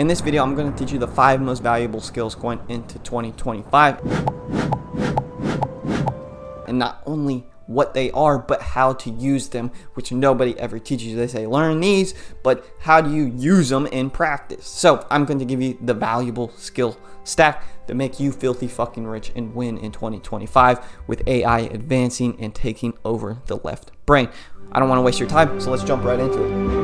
In this video, I'm going to teach you the 5 most valuable skills going into 2025. And not only what they are, but how to use them, which nobody ever teaches you. They say, learn these, but how do you use them in practice? So I'm going to give you the valuable skill stack to make you filthy fucking rich and win in 2025 with AI advancing and taking over the left brain. I don't want to waste your time, so let's jump right into it.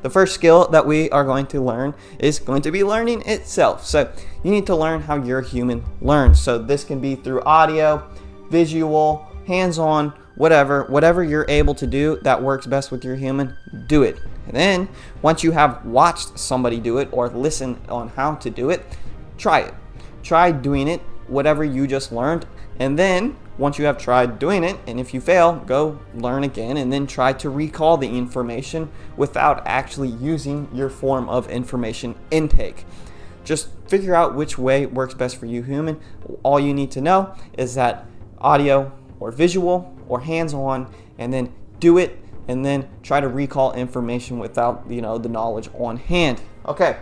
The first skill that we are going to learn is going to be learning itself. So you need to learn how your human learns. So this can be through audio, visual, hands-on, whatever you're able to do that works best with your human, do it. And then once you have watched somebody do it or listened on how to do it, try it. Try doing it, whatever you just learned, and then once you have tried doing it, and if you fail, go learn again and then try to recall the information without actually using your form of information intake. Just figure out which way works best for you human. All you need to know is that audio or visual or hands-on, and then do it and then try to recall information without the knowledge on hand. Okay.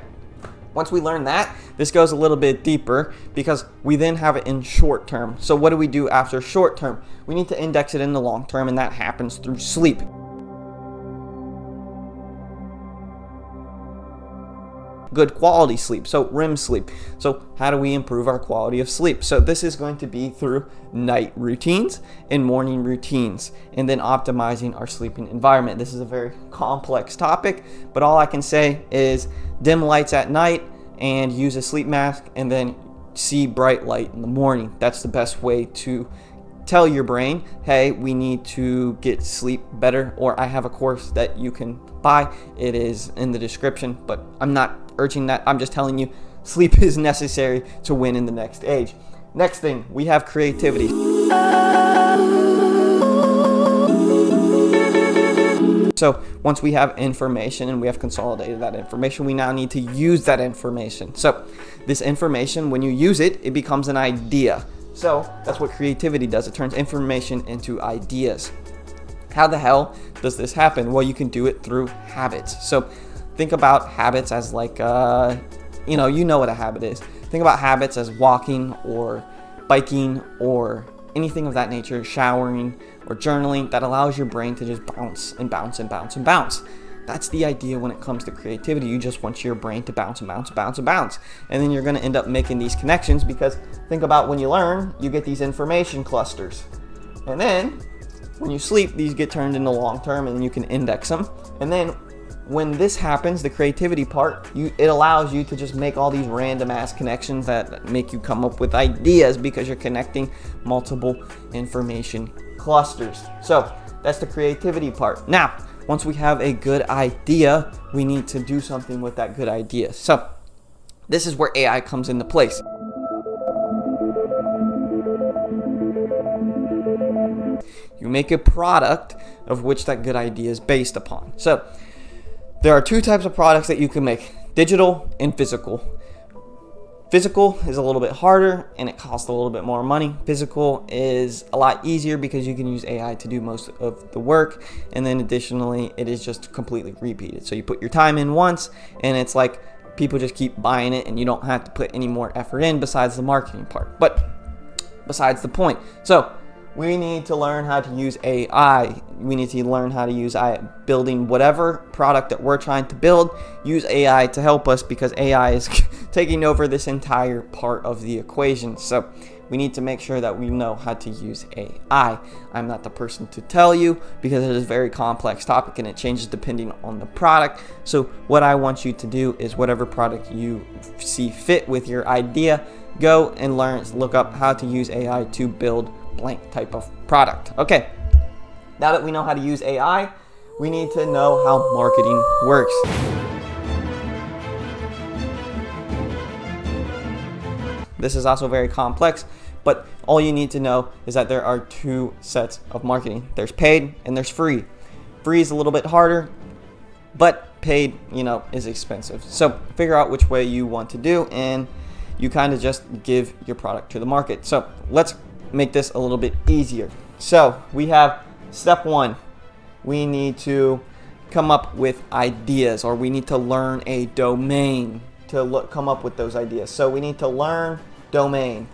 Once we learn that, this goes a little bit deeper because we then have it in short term. So what do we do after short term? We need to index it in the long term, and that happens through sleep. Good quality sleep, so REM sleep. So how do we improve our quality of sleep? So this is going to be through night routines and morning routines, and then optimizing our sleeping environment. This is a very complex topic, but all I can say is dim lights at night and use a sleep mask, and then see bright light in the morning. That's the best way to tell your brain, hey, we need to get sleep better, or I have a course that you can buy. It is in the description, but I'm not urging that. I'm just telling you sleep is necessary to win in the next age. Next thing, we have creativity. So once we have information and we have consolidated that information, we now need to use that information. So this information, when you use it, it becomes an idea. So that's what creativity does. It turns information into ideas. How the hell does this happen? Well, you can do it through habits. So think about habits as like, you know what a habit is. Think about habits as walking or biking or anything of that nature, showering or journaling that allows your brain to just bounce and bounce and bounce and bounce. That's the idea when it comes to creativity. You just want your brain to bounce and bounce and bounce and bounce. And then you're going to end up making these connections, because think about when you learn, you get these information clusters. And then when you sleep, these get turned into long term, and then you can index them. And then when this happens, the creativity part, it allows you to just make all these random ass connections that make you come up with ideas, because you're connecting multiple information clusters. So that's the creativity part. Now, once we have a good idea, we need to do something with that good idea. So this is where AI comes into place. You make a product of which that good idea is based upon. So there are 2 types of products that you can make: digital and physical. Physical is a little bit harder and it costs a little bit more money. Physical is a lot easier because you can use AI to do most of the work, and then additionally it is just completely repeated. So you put your time in once and it's like people just keep buying it, and you don't have to put any more effort in besides the marketing part. But besides the point. So we need to learn how to use AI. We need to learn how to use AI. Building whatever product that we're trying to build, use AI to help us, because AI is taking over this entire part of the equation. So we need to make sure that we know how to use AI. I'm not the person to tell you, because it is a very complex topic and it changes depending on the product. So what I want you to do is whatever product you see fit with your idea, go and learn, look up how to use AI to build blank type of product. Okay, now that we know how to use AI, we need to know how marketing works. This is also very complex, but all you need to know is that there are 2 sets of marketing. There's paid and there's free. Free is a little bit harder, but paid, is expensive. So figure out which way you want to do, and you kind of just give your product to the market. So let's make this a little bit easier. So we have step 1. We need to come up with ideas, or we need to learn a domain to come up with those ideas. So we need to learn domain,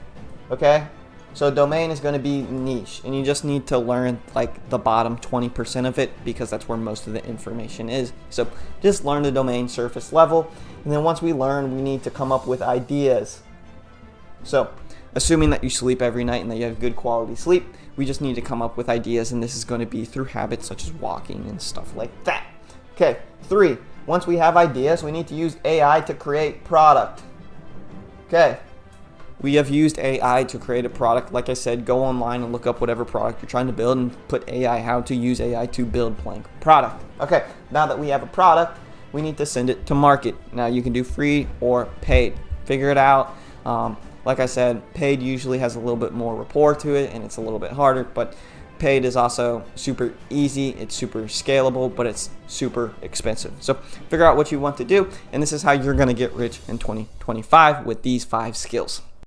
okay? So domain is going to be niche, and you just need to learn like the bottom 20% of it, because that's where most of the information is. So just learn the domain surface level, and then once we learn, we need to come up with ideas. So assuming that you sleep every night and that you have good quality sleep, we just need to come up with ideas, and this is going to be through habits such as walking and stuff like that. Okay, 3, once we have ideas, we need to use AI to create product. Okay. We have used AI to create a product. Like I said, go online and look up whatever product you're trying to build and put AI, how to use AI to build blank product. Okay, now that we have a product, we need to send it to market. Now you can do free or paid. Figure it out. Like I said, paid usually has a little bit more rapport to it and it's a little bit harder, but paid is also super easy, it's super scalable, but it's super expensive. So figure out what you want to do, and this is how you're gonna get rich in 2025 with these 5 skills.